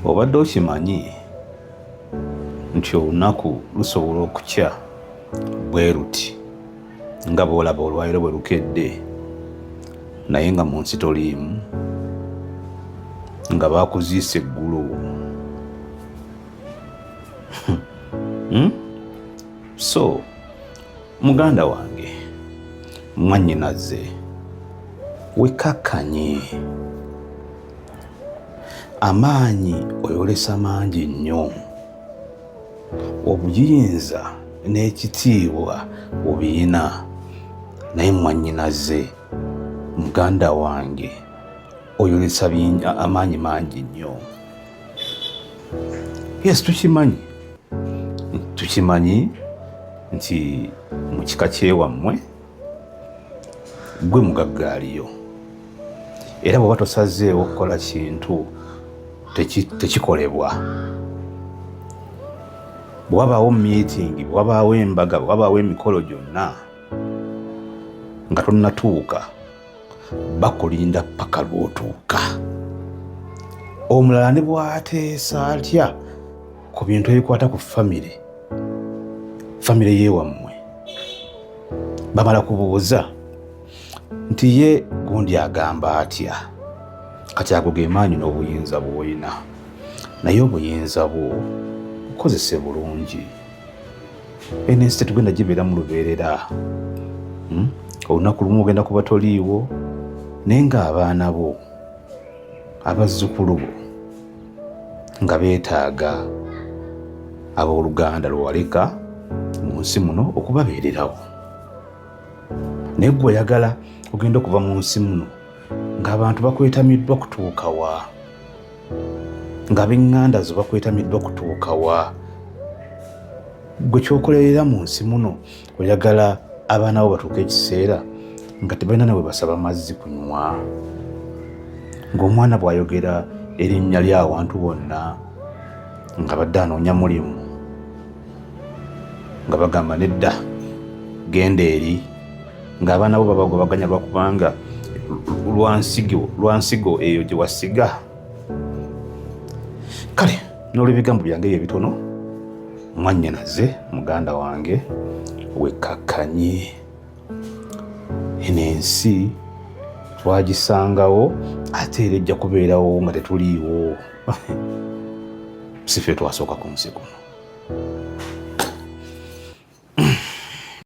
Obadde okimanyi nti olunaku lusobola okukya bwe ruti nga bw'olaba olwaliro bwe lukedde naye nga mu nsi toliimu, nga baakuziisa eggulo. So muganda wange, mwannyinaze, wekkakkanye. Amaanyi oyolesa mangi nnyo, obuyinza n'ekitiibwa obiyina, naye mwannyinaze, muganda wange, oyolesa amaanyi mangi nnyo. Yes, tukimanyi nti mu kika kyewammwe gwe mugaggaaliyo, era bw'oba tosazeewo okukola kintu tekikolebwa. Bwe wabaawo meeting, bwe wabaawo embaga, bwe wabaawo emikolo gyonna nga tonnatuuka, bakulinda paka lw'otuuka. Omulala ne bw'ateesa atya ku bintu ebikwata ku famire yeewammwe, bamala kubuuza nti ye gundi agamba atya. Kati ago ge maanyi n'obuyinza bw'olina, naye obuyinza bwo bukozese bulungi. Ensi tetugenda gibeera mu lubeerera. Olunaku lumu ogenda kuba toliiwo, naye ng'abaana bo, abazzukulu bo nga beetaaga abooluganda lwewaleka mu nsi muno okubabeererawo. Naye gwe oyagala ogenda okuva mu nsi muno ng'abantu bakwetamiddwa kutuuka wa? Ng'ab'eŋŋanda zo bakwetamiddwa kutuuka wa? Gwe kyokolerera mu nsi muno oyagala abaana bo batuuka ekiseera nga tebalina nawe basaba mazzi kunywa, ng'omwana bw'ayogera erinnya ly'awantu bonna nga badde anoonya mulimu, nga bagamba nedda genda eri, ng'abaana bo babagobaganya lwakubanga lwansigo eyo gye wasiga. Kale n'olw'ebigambo byange ebyo bitono, mwannyinaze muganda wange, wekkakkanye. Eno ensi twagisangawo ate era ejja kubeerawo nga tetuliiwo. Si ffe twasooka ku nsi kuno.